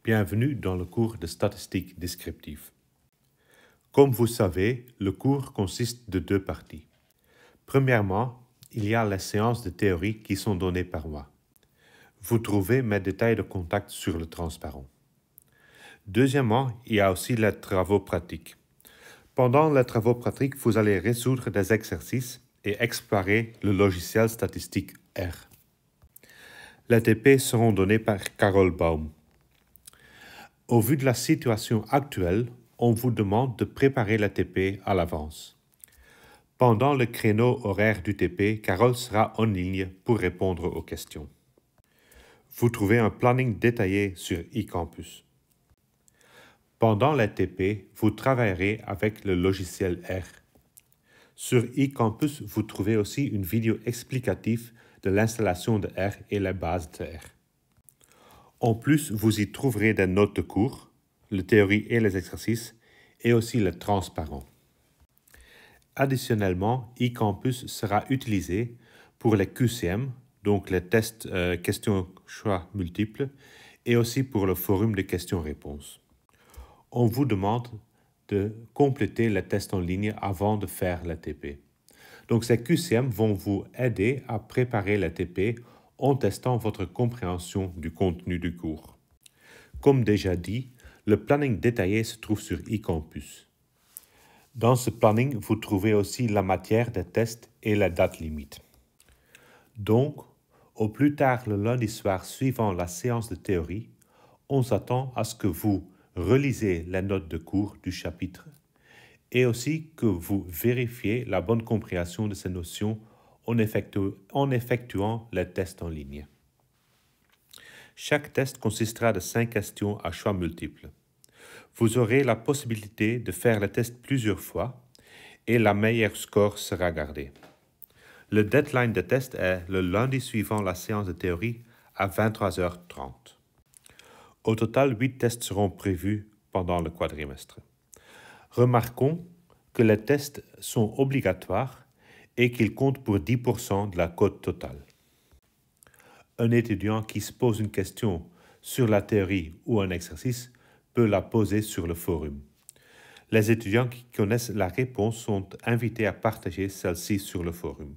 Bienvenue dans le cours de statistique descriptive. Comme vous savez, le cours consiste de deux parties. Premièrement, il y a les séances de théorie qui sont données par moi. Vous trouvez mes détails de contact sur le transparent. Deuxièmement, il y a aussi les travaux pratiques. Pendant les travaux pratiques, vous allez résoudre des exercices et explorer le logiciel statistique R. Les TP seront donnés par Carole Baum. Au vu de la situation actuelle, on vous demande de préparer la TP à l'avance. Pendant le créneau horaire du TP, Carole sera en ligne pour répondre aux questions. Vous trouvez un planning détaillé sur eCampus. Pendant la TP, vous travaillerez avec le logiciel R. Sur eCampus, vous trouvez aussi une vidéo explicative de l'installation de R et les bases de R. En plus, vous y trouverez des notes de cours, la théorie et les exercices, et aussi le transparent. Additionnellement, eCampus sera utilisé pour les QCM, donc les tests questions-choix multiples, et aussi pour le forum de questions-réponses. On vous demande de compléter les tests en ligne avant de faire la TP. Donc ces QCM vont vous aider à préparer la TP en testant votre compréhension du contenu du cours. Comme déjà dit, le planning détaillé se trouve sur eCampus. Dans ce planning, vous trouvez aussi la matière des tests et la date limite. Donc, au plus tard le lundi soir suivant la séance de théorie, on s'attend à ce que vous relisez les notes de cours du chapitre et aussi que vous vérifiez la bonne compréhension de ces notions en effectuant les tests en ligne. Chaque test consistera de 5 questions à choix multiples. Vous aurez la possibilité de faire le test plusieurs fois et la meilleure score sera gardée. Le deadline de test est le lundi suivant la séance de théorie à 23h30. Au total, 8 tests seront prévus pendant le quadrimestre. Remarquons que les tests sont obligatoires et qu'ils comptent pour 10% de la cote totale. Un étudiant qui se pose une question sur la théorie ou un exercice peut la poser sur le forum. Les étudiants qui connaissent la réponse sont invités à partager celle-ci sur le forum.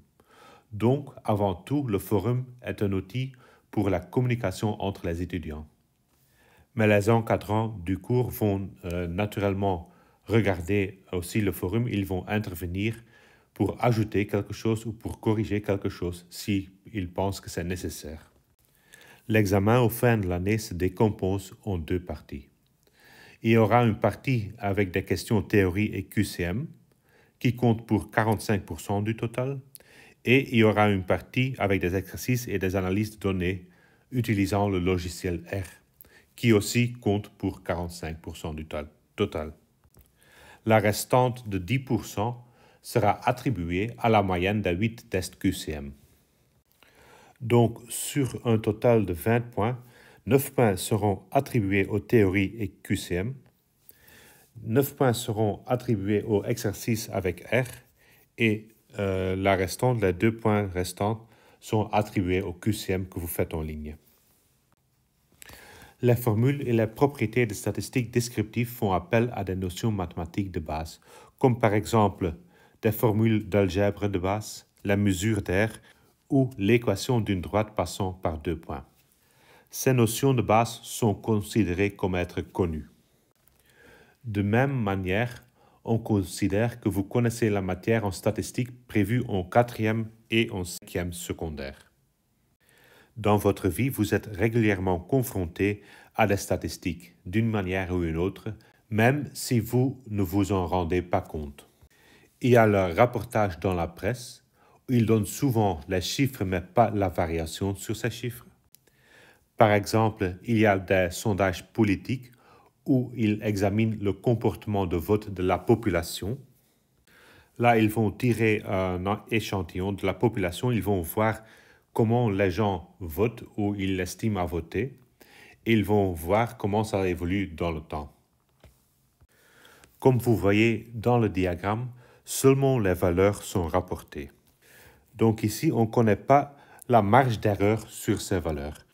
Donc, avant tout, le forum est un outil pour la communication entre les étudiants. Mais les encadrants du cours vont naturellement regarder aussi le forum, ils vont intervenir pour ajouter quelque chose ou pour corriger quelque chose s'ils pensent que c'est nécessaire. L'examen au fin de l'année se décompose en deux parties. Il y aura une partie avec des questions théorie et QCM qui compte pour 45% du total et il y aura une partie avec des exercices et des analyses de données utilisant le logiciel R qui aussi compte pour 45% du total. La restante de 10% sera attribuée à la moyenne des 8 tests QCM. Donc, sur un total de 20 points, 9 points seront attribués aux théories et QCM, 9 points seront attribués aux exercices avec R et la restante, les 2 points restants, sont attribués au QCM que vous faites en ligne. Les formules et les propriétés de statistiques descriptives font appel à des notions mathématiques de base, comme par exemple des formules d'algèbre de base, la mesure d'R ou l'équation d'une droite passant par 2 points. Ces notions de base sont considérées comme être connues. De même manière, on considère que vous connaissez la matière en statistique prévue en 4e et en 5e secondaire. Dans votre vie, vous êtes régulièrement confronté à des statistiques, d'une manière ou une autre, même si vous ne vous en rendez pas compte. Il y a le rapportage dans la presse, où ils donnent souvent les chiffres mais pas la variation sur ces chiffres. Par exemple, il y a des sondages politiques où ils examinent le comportement de vote de la population. Là, ils vont tirer un échantillon de la population, ils vont voir comment les gens votent ou ils estiment à voter. Ils vont voir comment ça évolue dans le temps. Comme vous voyez dans le diagramme, seulement les valeurs sont rapportées. Donc ici, on ne connaît pas la marge d'erreur sur ces valeurs.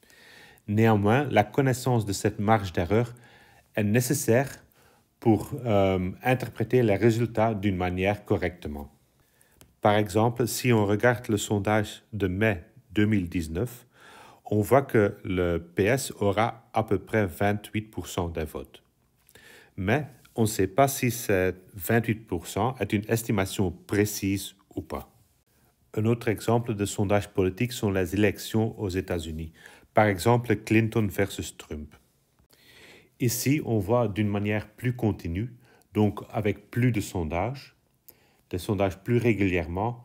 Néanmoins, la connaissance de cette marge d'erreur est nécessaire pour interpréter les résultats d'une manière correctement. Par exemple, si on regarde le sondage de mai 2019, on voit que le PS aura à peu près 28% des votes. Mais on ne sait pas si ces 28% est une estimation précise ou pas. Un autre exemple de sondage politique sont les élections aux États-Unis. Par exemple, Clinton versus Trump. Ici, on voit d'une manière plus continue, donc avec plus de sondages, des sondages plus régulièrement,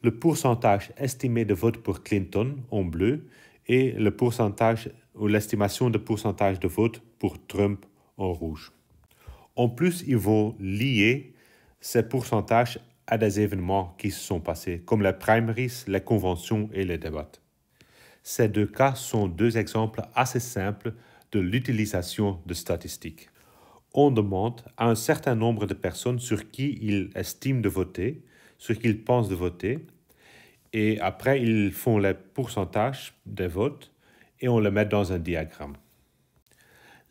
le pourcentage estimé de vote pour Clinton en bleu et le pourcentage ou l'estimation de pourcentage de vote pour Trump en rouge. En plus, ils vont lier ces pourcentages à des événements qui se sont passés, comme les primaries, les conventions et les débats. Ces deux cas sont deux exemples assez simples de l'utilisation de statistiques. On demande à un certain nombre de personnes sur qui ils estiment de voter, sur qui ils pensent de voter, et après ils font les pourcentages des votes et on le met dans un diagramme.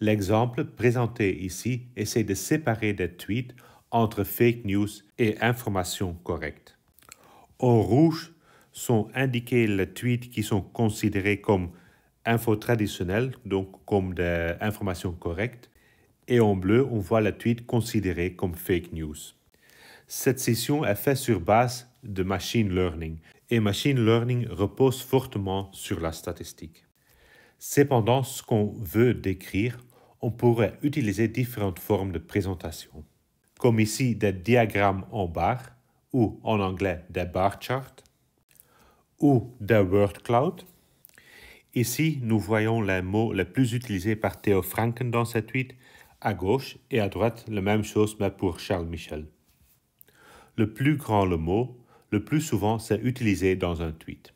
L'exemple présenté ici essaie de séparer des tweets entre fake news et informations correctes. En rouge sont indiqués les tweets qui sont considérés comme infos traditionnelles, donc comme des informations correctes, et en bleu, on voit les tweets considérés comme fake news. Cette session est faite sur base de machine learning, et machine learning repose fortement sur la statistique. Cependant, ce qu'on veut décrire, on pourrait utiliser différentes formes de présentation, comme ici des diagrammes en barres, ou en anglais des bar charts, ou des word cloud. Ici, nous voyons les mots les plus utilisés par Theo Franken dans cette tweet, à gauche et à droite, la même chose mais pour Charles Michel. Le plus grand le mot, le plus souvent c'est utilisé dans un tweet.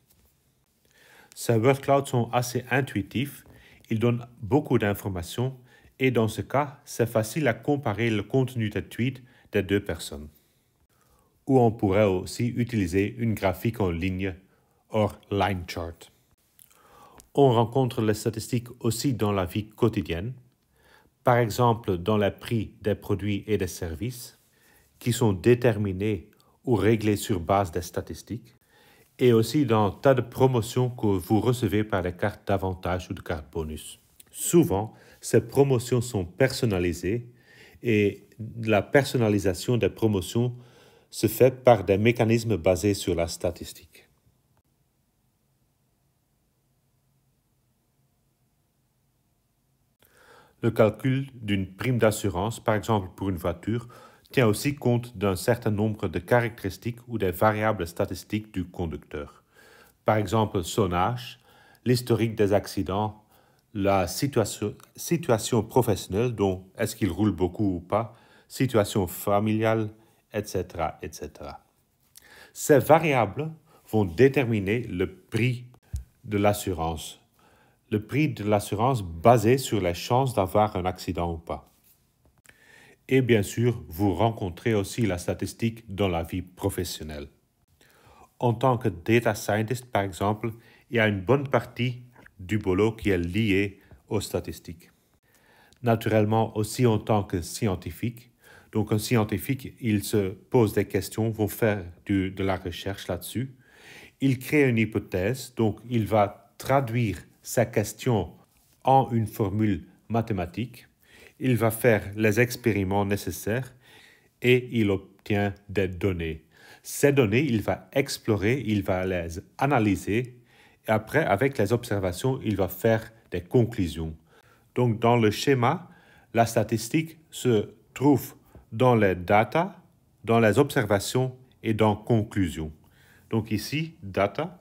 Ces word clouds sont assez intuitifs, ils donnent beaucoup d'informations et dans ce cas, c'est facile à comparer le contenu des tweets des deux personnes. Ou on pourrait aussi utiliser une graphique en ligne, or line chart. On rencontre les statistiques aussi dans la vie quotidienne, par exemple dans les prix des produits et des services, qui sont déterminés ou réglés sur base des statistiques, et aussi dans tas de promotions que vous recevez par des cartes d'avantage ou de cartes bonus. Souvent, ces promotions sont personnalisées et la personnalisation des promotions se fait par des mécanismes basés sur la statistique. Le calcul d'une prime d'assurance, par exemple pour une voiture, tient aussi compte d'un certain nombre de caractéristiques ou des variables statistiques du conducteur. Par exemple, son âge, l'historique des accidents, la situation professionnelle, dont est-ce qu'il roule beaucoup ou pas, situation familiale, etc., etc. Ces variables vont déterminer le prix de l'assurance. Le prix de l'assurance basé sur les chances d'avoir un accident ou pas. Et bien sûr, vous rencontrez aussi la statistique dans la vie professionnelle. En tant que data scientist, par exemple, il y a une bonne partie du boulot qui est liée aux statistiques. Naturellement, aussi en tant que scientifique, donc un scientifique, il se pose des questions, va faire de la recherche là-dessus. Il crée une hypothèse, donc il va traduire sa question en une formule mathématique. Il va faire les expériments nécessaires et il obtient des données. Ces données, il va explorer, il va les analyser et après, avec les observations, il va faire des conclusions. Donc, dans le schéma, la statistique se trouve dans les data, dans les observations et dans conclusions. Donc ici, data,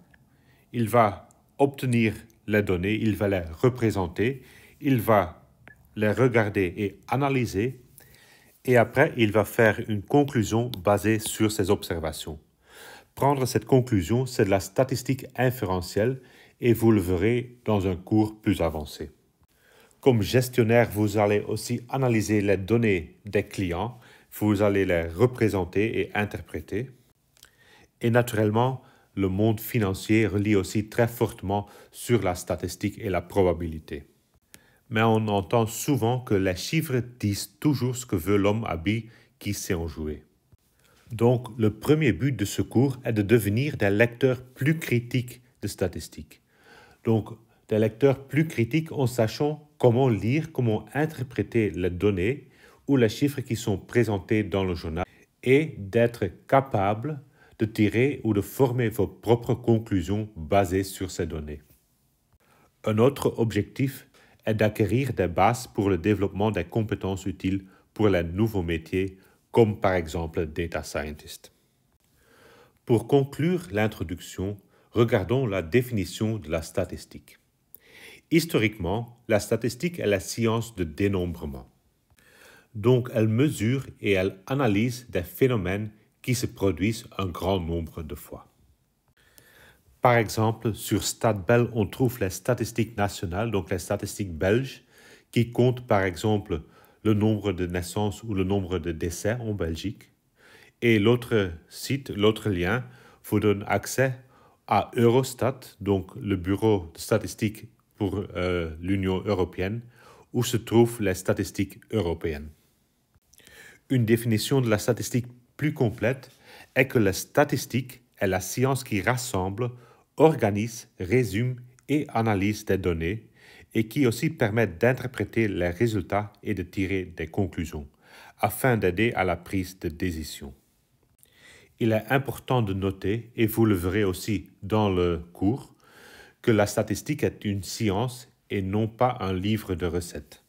il va obtenir les données, il va les représenter, il va les regarder et analyser, et après, il va faire une conclusion basée sur ces observations. Prendre cette conclusion, c'est de la statistique inférentielle, et vous le verrez dans un cours plus avancé. Comme gestionnaire, vous allez aussi analyser les données des clients, vous allez les représenter et interpréter. Et naturellement, le monde financier relie aussi très fortement sur la statistique et la probabilité. Mais on entend souvent que les chiffres disent toujours ce que veut l'homme habile qui sait en jouer. Donc, le premier but de ce cours est de devenir des lecteurs plus critiques de statistiques. Donc, des lecteurs plus critiques en sachant comment lire, comment interpréter les données ou les chiffres qui sont présentés dans le journal et d'être capable de tirer ou de former vos propres conclusions basées sur ces données. Un autre objectif est d'acquérir des bases pour le développement des compétences utiles pour les nouveaux métiers, comme par exemple Data Scientist. Pour conclure l'introduction, regardons la définition de la statistique. Historiquement, la statistique est la science de dénombrement. Donc, elle mesure et elle analyse des phénomènes qui se produisent un grand nombre de fois. Par exemple, sur StatBel, on trouve les statistiques nationales, donc les statistiques belges, qui comptent par exemple le nombre de naissances ou le nombre de décès en Belgique. Et l'autre site, l'autre lien, vous donne accès à Eurostat, donc le bureau de statistiques pour l'Union européenne, où se trouvent les statistiques européennes. Une définition de la statistique plus complète est que la statistique est la science qui rassemble, organise, résume et analyse des données et qui aussi permet d'interpréter les résultats et de tirer des conclusions afin d'aider à la prise de décision. Il est important de noter, et vous le verrez aussi dans le cours, que la statistique est une science et non pas un livre de recettes.